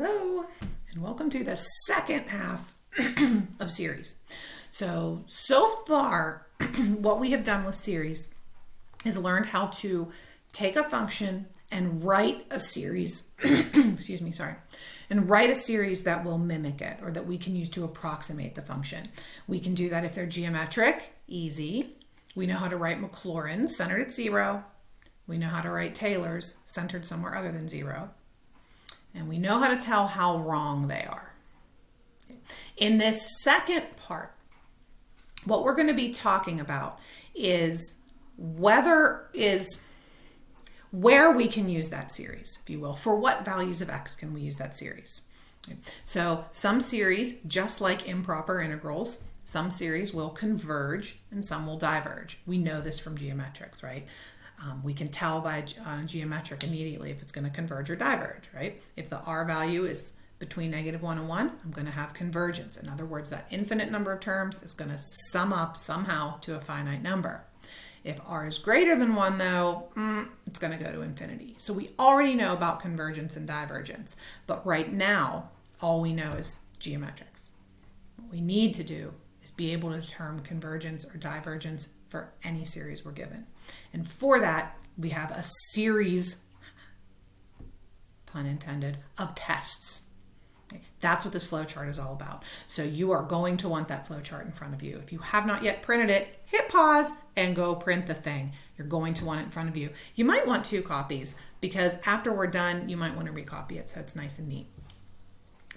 Hello, and welcome to the second half of series. So far, what we have done with series is learned how to take a function and write a series, and write a series that will mimic it or that we can use to approximate the function. We can do that if they're geometric, easy. We know how to write Maclaurens centered at 0. We know how to write Taylors centered somewhere other than 0. And we know how to tell how wrong they are. In this second part, what we're going to be talking about is where we can use that series, if you will. For what values of x can we use that series? So some series, just like improper integrals, some series will converge and some will diverge. We know this from geometrics, right? We can tell by geometric immediately if it's going to converge or diverge, right? If the r value is between -1 and 1, I'm going to have convergence. In other words, that infinite number of terms is going to sum up somehow to a finite number. If r is greater than 1, though, it's going to go to infinity. So we already know about convergence and divergence. But right now, all we know is geometrics. What we need to do is be able to determine convergence or divergence for any series we're given. And for that, we have a series, pun intended, of tests. That's what this flowchart is all about. So you are going to want that flowchart in front of you. If you have not yet printed it, hit pause and go print the thing. You're going to want it in front of you. You might want 2 copies because after we're done, you might want to recopy it so it's nice and neat.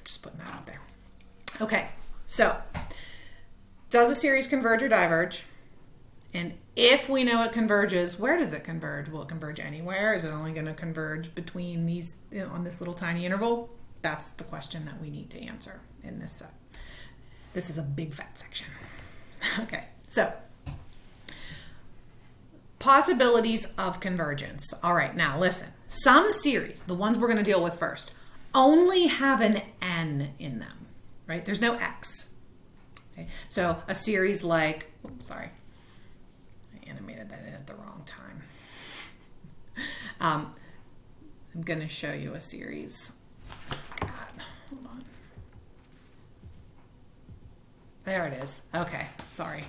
Just putting that out there. Okay, so does a series converge or diverge? And if we know it converges, where does it converge? Will it converge anywhere? Is it only going to converge between these, on this little tiny interval? That's the question that we need to answer in this set. This is a big fat section. Okay, so possibilities of convergence. All right, now listen. Some series, the ones we're going to deal with first, only have an n in them, right? There's no x. Okay, so a series like, I animated that in at the wrong time. I'm going to show you a series. God, hold on. There it is. Okay, sorry.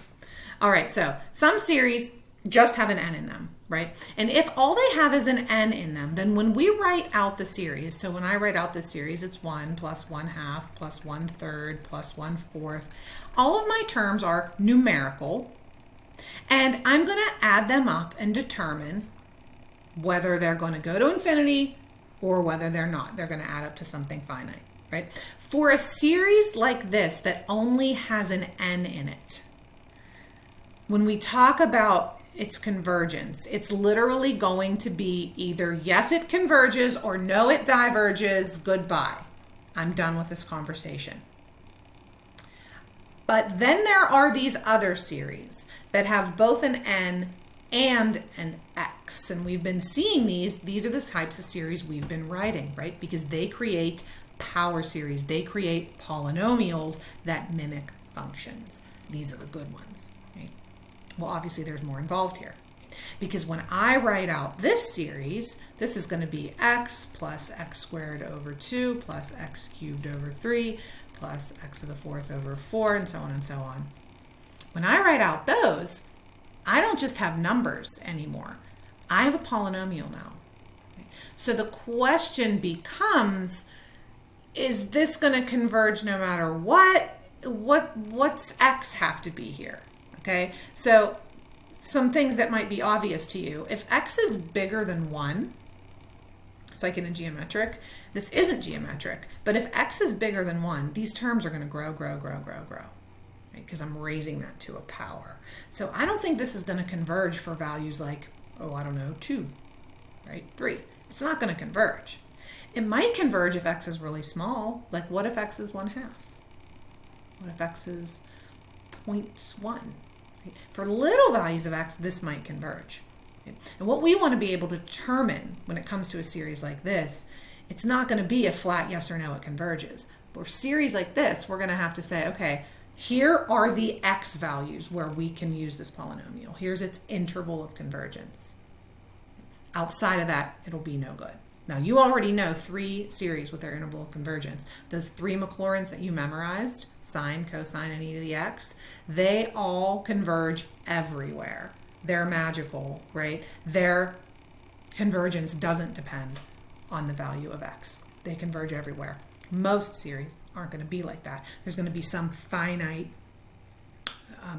All right, so some series just have an n in them, right? And if all they have is an n in them, then when we write out the series, so when I write out this series, it's 1 plus 1/2 plus 1/3 plus 1/4. All of my terms are numerical, and I'm going to add them up and determine whether they're going to go to infinity or whether they're not. They're going to add up to something finite, right? For a series like this that only has an n in it, when we talk about its convergence, it's literally going to be either yes, it converges, or no, it diverges, goodbye. I'm done with this conversation. But then there are these other series that have both an n and an x. And we've been seeing these. These are the types of series we've been writing, right? Because they create power series. They create polynomials that mimic functions. These are the good ones, right? Well, obviously there's more involved here. Because when I write out this series, this is going to be x plus x squared over 2 plus x cubed over 3 plus x to the 4th over 4, and so on and so on. When I write out those, I don't just have numbers anymore. I have a polynomial now. So the question becomes, is this going to converge no matter what? What's x have to be here? Okay, so some things that might be obvious to you. If x is bigger than 1, it's like in a geometric. This isn't geometric, but if x is bigger than 1, these terms are going to grow, right? Because I'm raising that to a power. So I don't think this is going to converge for values like, 2, right? 3. It's not going to converge. It might converge if x is really small. Like what if x is 1/2? What if x is 0.1? For little values of x, this might converge. And what we want to be able to determine when it comes to a series like this, it's not going to be a flat yes or no, it converges. For a series like this, we're going to have to say, okay, here are the x values where we can use this polynomial. Here's its interval of convergence. Outside of that, it'll be no good. Now, you already know 3 series with their interval of convergence. Those 3 Maclaurens that you memorized, sine, cosine, and e to the x, they all converge everywhere. They're magical, right? Their convergence doesn't depend on the value of x. They converge everywhere. Most series aren't going to be like that. There's going to be some finite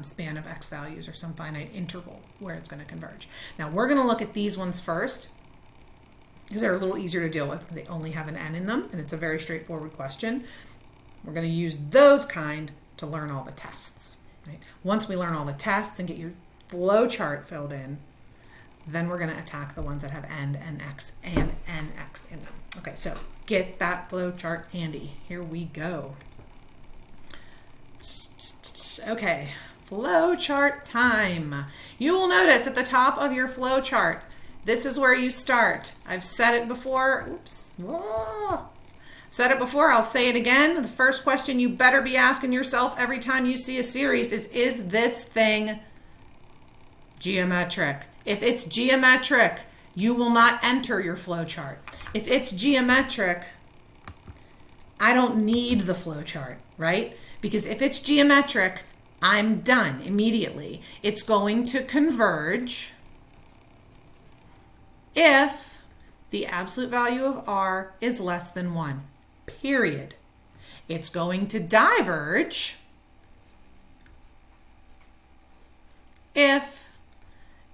span of x values or some finite interval where it's going to converge. Now, we're going to look at these ones first because they're a little easier to deal with. They only have an n in them, and it's a very straightforward question. We're going to use those kind to learn all the tests. Right? Once we learn all the tests and get your flow chart filled in, then we're going to attack the ones that have n, nx, and nx in them. Okay, so get that flow chart handy. Here we go. Okay, flow chart time. You will notice at the top of your flow chart, this is where you start. I've said it before. Oops. Whoa. Said it before. I'll say it again. The first question you better be asking yourself every time you see a series is this thing geometric? If it's geometric, you will not enter your flow chart. If it's geometric, I don't need the flow chart, right? Because if it's geometric, I'm done immediately. It's going to converge if the absolute value of r is less than 1, period. It's going to diverge if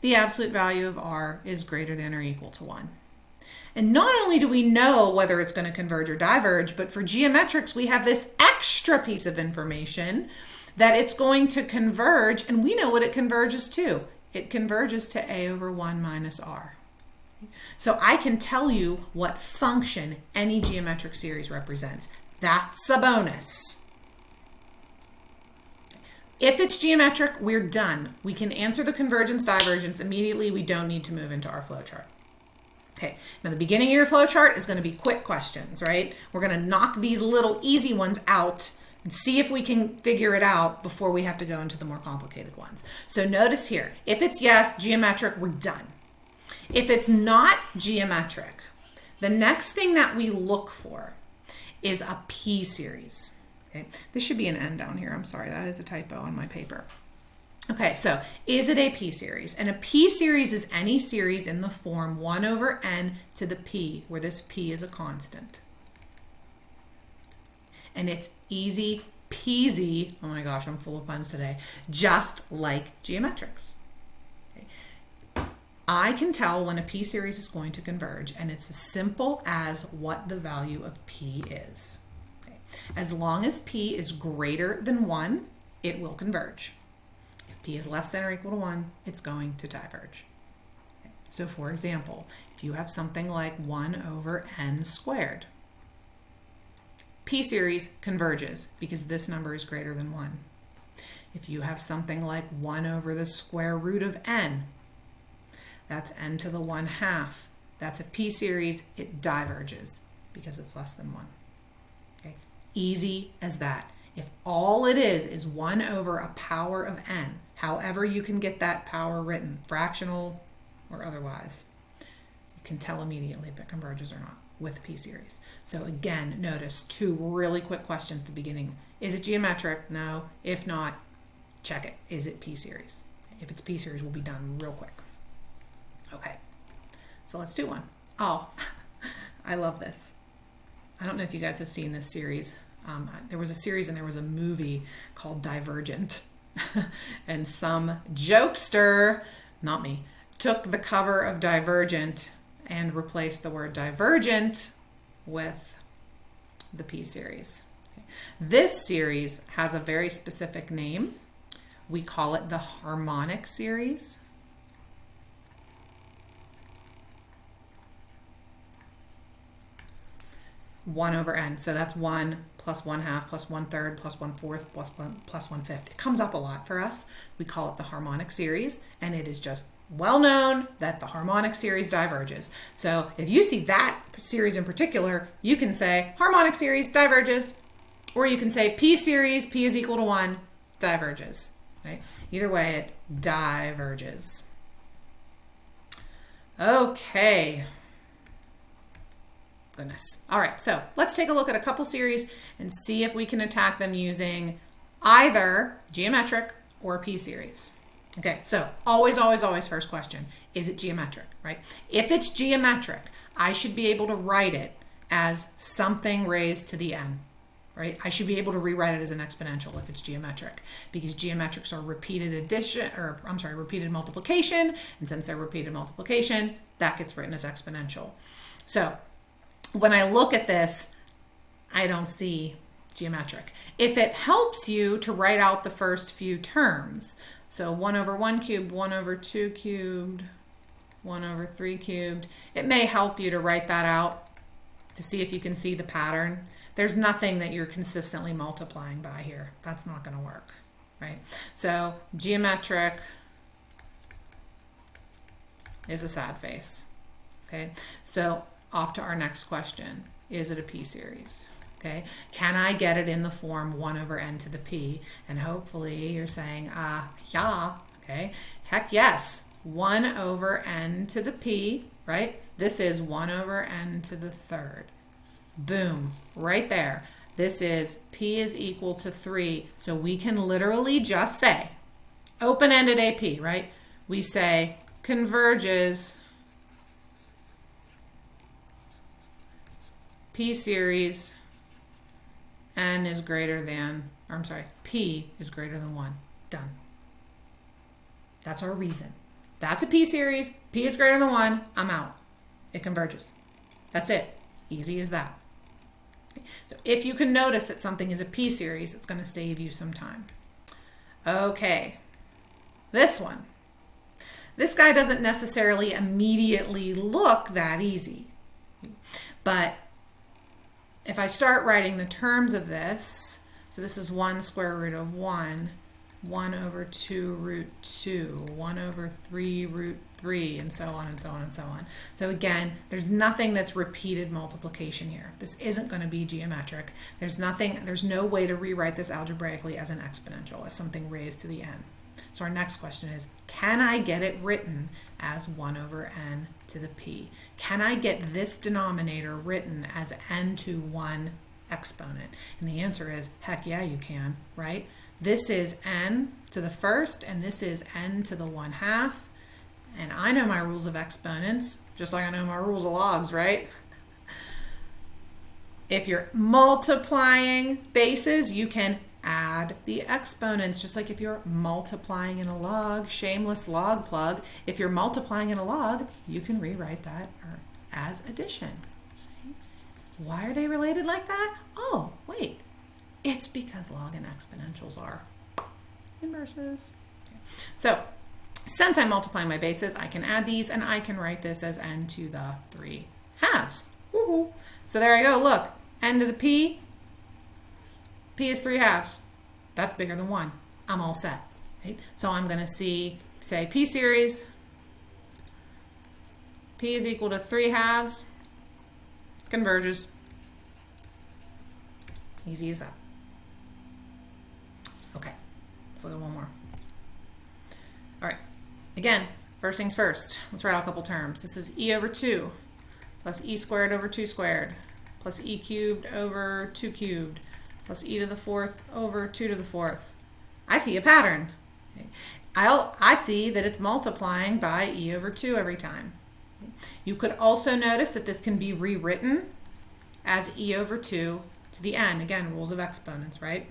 the absolute value of r is greater than or equal to 1. And not only do we know whether it's going to converge or diverge, but for geometrics, we have this extra piece of information that it's going to converge, and we know what it converges to. It converges to a over 1 minus r. So I can tell you what function any geometric series represents. That's a bonus. If it's geometric, we're done. We can answer the convergence, divergence immediately. We don't need to move into our flowchart. Okay, now the beginning of your flowchart is going to be quick questions, right? We're going to knock these little easy ones out and see if we can figure it out before we have to go into the more complicated ones. So notice here, if it's yes, geometric, we're done. If it's not geometric, the next thing that we look for is a P series. Okay, this should be an N down here. I'm sorry, that is a typo on my paper. Okay, so is it a P series? And a P series is any series in the form 1 over n to the P, where this P is a constant. And it's easy peasy, oh my gosh, I'm full of puns today, just like geometrics. Okay. I can tell when a P series is going to converge, and it's as simple as what the value of P is. Okay. As long as P is greater than 1, it will converge. P is less than or equal to 1, it's going to diverge. Okay. So for example, if you have something like 1 over n squared, P series converges because this number is greater than 1. If you have something like 1 over the square root of n, that's n to the 1/2. That's a P series, it diverges because it's less than 1. Okay. Easy as that. If all it is 1 over a power of n, however you can get that power written, fractional or otherwise, you can tell immediately if it converges or not with P series. So again, notice 2 really quick questions at the beginning. Is it geometric? No. If not, check it. Is it P series? If it's P series, we'll be done real quick. Okay, so let's do one. Oh, I love this. I don't know if you guys have seen this series. There was a series and there was a movie called Divergent. And some jokester, not me, took the cover of Divergent and replaced the word divergent with the P series. Okay. This series has a very specific name. We call it the harmonic series. One over n, so that's 1 plus 1/2 plus 1/3 plus 1/4 plus 1/5. It comes up a lot for us. We call it the harmonic series, and it is just well known that the harmonic series diverges. So if you see that series in particular, you can say harmonic series diverges, or you can say P series, P is equal to 1, diverges. Right? Either way, it diverges. Okay. Goodness. All right, so let's take a look at a couple series and see if we can attack them using either geometric or p-series. Okay, so always, always, always first question, is it geometric, right? If it's geometric, I should be able to write it as something raised to the n, right? I should be able to rewrite it as an exponential if it's geometric, because geometrics are repeated addition, or I'm sorry, repeated multiplication, and since they're repeated multiplication, that gets written as exponential. So when I look at this, I don't see geometric. If it helps you to write out the first few terms, so 1 over 1 cubed, 1 over 2 cubed, 1 over 3 cubed, it may help you to write that out to see if you can see the pattern. There's nothing that you're consistently multiplying by here. That's not going to work, right? So geometric is a sad face, okay? So off to our next question. Is it a p-series? Okay, can I get it in the form 1 over n to the p? And hopefully you're saying, yeah, okay, heck yes, 1 over n to the p, right? This is 1 over n to the third. Boom, right there. This is p is equal to 3. So we can literally just say, open-ended AP, right? We say converges p-series n is greater than, or I'm sorry, p is greater than 1. Done. That's our reason. That's a p-series. P is greater than 1. I'm out. It converges. That's it. Easy as that. So if you can notice that something is a p-series, it's going to save you some time. Okay. This one. This guy doesn't necessarily immediately look that easy. But if I start writing the terms of this, so this is 1 square root of 1, 1 over 2 root 2, 1 over 3 root 3, and so on and so on and so on. So again, there's nothing that's repeated multiplication here. This isn't going to be geometric. There's no way to rewrite this algebraically as an exponential, as something raised to the n. So our next question is, can I get it written as 1 over n to the p? Can I get this denominator written as n to 1 exponent? And the answer is, heck yeah, you can, right? This is n to the first, and this is n to the 1/2. And I know my rules of exponents, just like I know my rules of logs, right? If you're multiplying bases, you can add the exponents, just like if you're multiplying in a log, shameless log plug. If you're multiplying in a log, you can rewrite that as addition. Why are they related like that? Oh, wait, it's because log and exponentials are inverses. Okay. So since I'm multiplying my bases, I can add these and I can write this as n to the 3/2. Woohoo! So there I go, look, n to the p, p is 3/2. That's bigger than 1. I'm all set. Right? So I'm going to say p series, p is equal to 3/2, converges. Easy as that. Okay, let's look at one more. All right, again, first things first. Let's write out a couple terms. This is e over 2 plus e squared over 2 squared plus e cubed over 2 cubed plus e to the 4th over 2 to the 4th. I see a pattern. Okay. I see that it's multiplying by e over 2 every time. You could also notice that this can be rewritten as e over 2 to the n. Again, rules of exponents, right?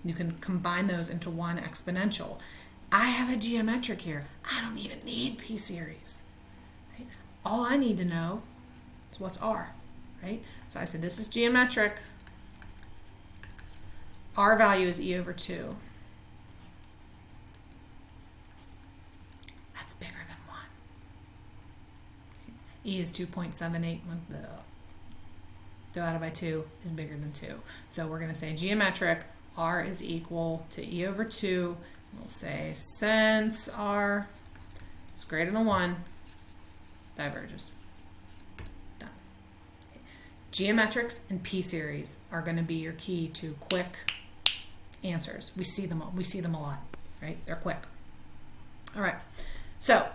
You can combine those into one exponential. I have a geometric here. I don't even need p-series. Right? All I need to know is what's r, right? So I said this is geometric. R value is e over 2. That's bigger than 1. E is 2.78. Divided by 2 is bigger than 2. So we're going to say geometric, r is equal to e over 2. We'll say since r is greater than 1, diverges. Done. Okay. Geometrics and p-series are going to be your key to quick answers. We see them a lot, right? They're quick. All right. So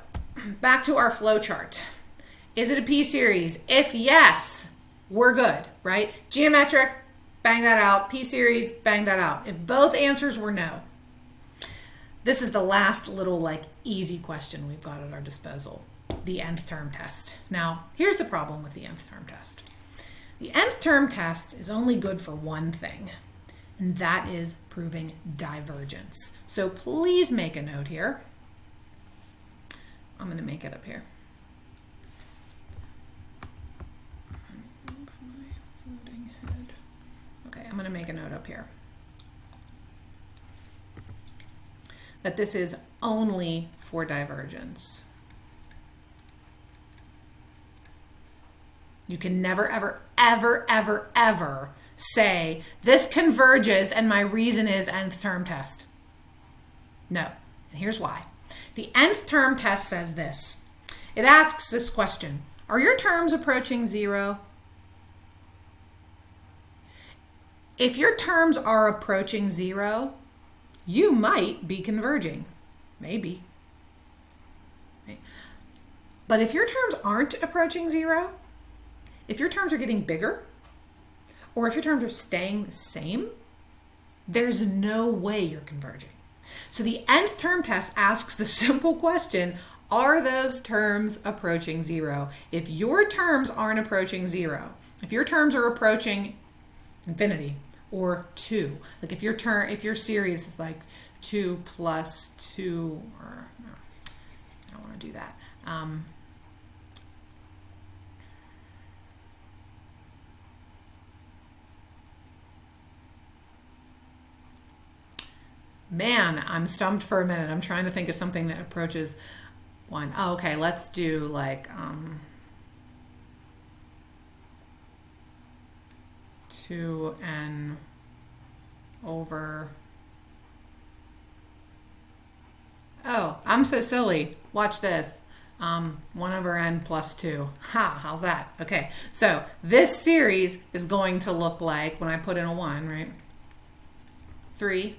back to our flow chart. Is it a p-series? If yes, we're good, right? Geometric, bang that out. P-series, bang that out. If both answers were no, this is the last little like easy question we've got at our disposal, the nth term test. Now, here's the problem with the nth term test. The nth term test is only good for one thing, and that is proving divergence. So please make a note here. I'm going to make it up here. Okay, I'm going to make a note up here that this is only for divergence. You can never, ever, ever, ever, ever say this converges and my reason is nth term test. No, and here's why. The nth term test says this. It asks this question: are your terms approaching zero? If your terms are approaching zero, you might be converging. Maybe. But if your terms aren't approaching zero, if your terms are getting bigger, or if your terms are staying the same, there's no way you're converging. So the nth term test asks the simple question, are those terms approaching zero? If your terms aren't approaching zero, if your terms are approaching infinity or 2, like if your series is like 2 plus 2, or no, I don't want to do that. Man, I'm stumped for a minute. I'm trying to think of something that approaches 1. Oh, okay, let's do like 2n over... Oh, I'm so silly. Watch this. 1 over n plus 2. Ha, how's that? Okay, so this series is going to look like, when I put in a 1, right? 3.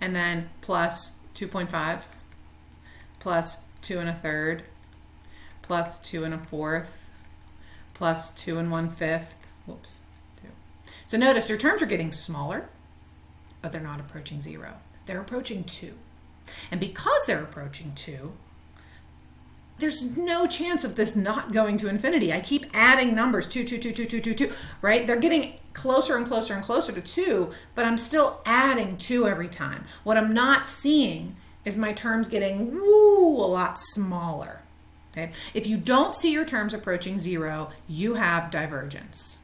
And then plus 2.5, plus 2 1/3, plus 2 1/4, plus 2 1/5. Whoops, 2. So notice your terms are getting smaller, but they're not approaching 0. They're approaching 2. And because they're approaching 2, there's no chance of this not going to infinity. I keep adding numbers, 2, 2, 2, 2, 2, 2, 2, right? They're getting closer and closer and closer to 2, but I'm still adding 2 every time. What I'm not seeing is my terms getting a lot smaller. Okay? If you don't see your terms approaching 0, you have divergence.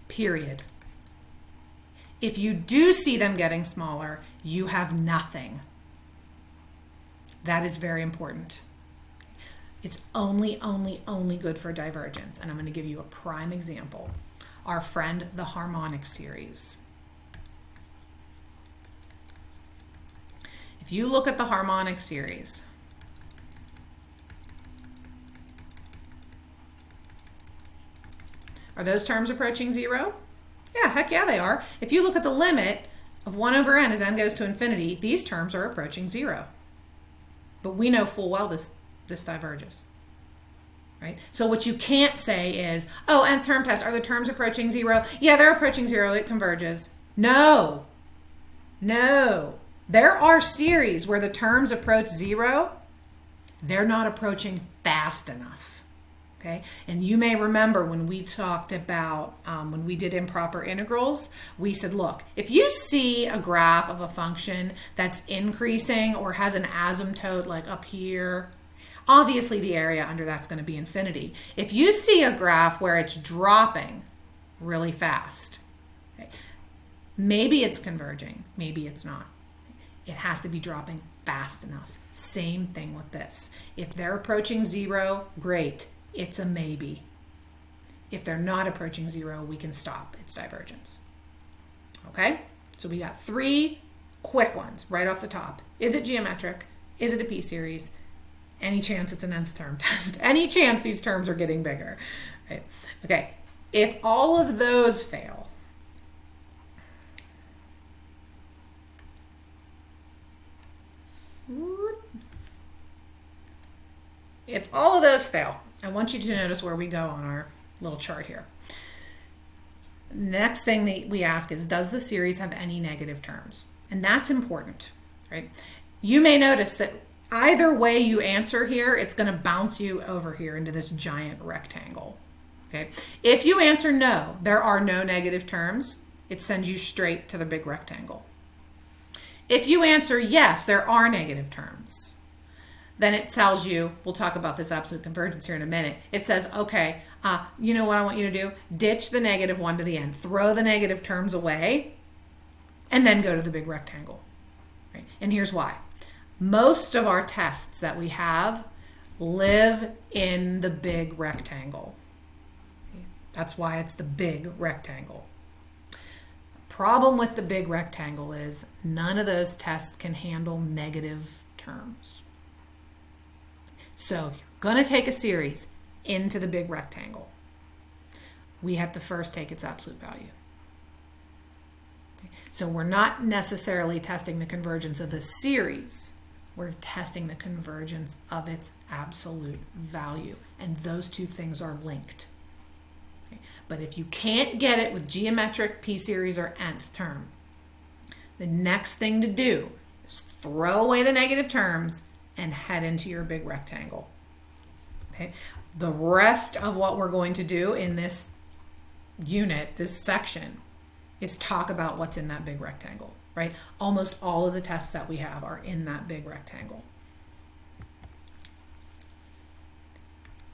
Period. If you do see them getting smaller, you have nothing. That is very important. It's only good for divergence. And I'm going to give you a prime example. Our friend, the harmonic series. If you look at the harmonic series, are those terms approaching 0? Yeah, heck yeah, they are. If you look at the limit of 1 over n as n goes to infinity, these terms are approaching 0. But we know full well this diverges, right? So what you can't say is, oh, nth term test, are the terms approaching 0? Yeah, they're approaching 0, it converges. No, no. There are series where the terms approach 0, they're not approaching fast enough, okay? And you may remember when we talked about, when we did improper integrals, we said, look, if you see a graph of a function that's increasing or has an asymptote like up here, obviously the area under that's going to be infinity. If you see a graph where it's dropping really fast, okay, maybe it's converging, maybe it's not. It has to be dropping fast enough. Same thing with this. If they're approaching 0, great, it's a maybe. If they're not approaching 0, we can stop. It's divergence. Okay? So we got 3 quick ones right off the top. Is it geometric? Is it a p-series? Any chance it's an nth term test? Any chance these terms are getting bigger? Right? Okay. If all of those fail, if all of those fail, I want you to notice where we go on our little chart here. Next thing that we ask is, does the series have any negative terms? And that's important, right? You may notice that either way you answer here, it's going to bounce you over here into this giant rectangle. Okay. If you answer no, there are no negative terms, it sends you straight to the big rectangle. If you answer yes, there are negative terms, then it tells you, we'll talk about this absolute convergence here in a minute. It says, okay, you know what I want you to do? Ditch the negative one to the end. Throw the negative terms away and then go to the big rectangle. Right? And here's why. Most of our tests that we have live in the big rectangle. That's why it's the big rectangle. Problem with the big rectangle is none of those tests can handle negative terms. So if you're going to take a series into the big rectangle, we have to first take its absolute value. So we're not necessarily testing the convergence of the series. We're testing the convergence of its absolute value. And those two things are linked. Okay. But if you can't get it with geometric, p-series, or nth term, the next thing to do is throw away the negative terms and head into your big rectangle. Okay. The rest of what we're going to do in this unit, this section, is talk about what's in that big rectangle, right? Almost all of the tests that we have are in that big rectangle.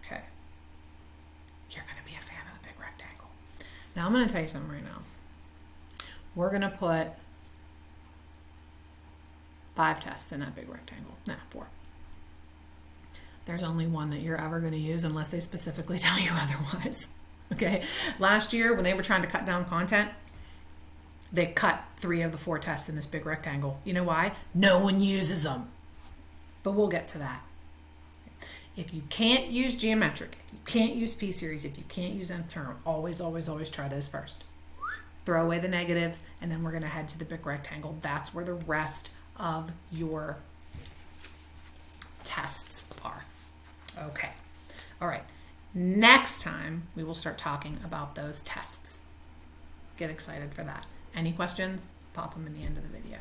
Okay. You're going to be a fan of the big rectangle. Now I'm going to tell you something right now. We're going to put 5 tests in that big rectangle. Nah, 4. There's only one that you're ever going to use unless they specifically tell you otherwise. Okay. Last year, when they were trying to cut down content, they cut 3 of the 4 tests in this big rectangle. You know why? No one uses them. But we'll get to that. If you can't use geometric, if you can't use p-series, if you can't use nth term, always, always, always try those first. Throw away the negatives, and then we're going to head to the big rectangle. That's where the rest of your tests are. Okay. All right. Next time, we will start talking about those tests. Get excited for that. Any questions? Pop them in the end of the video.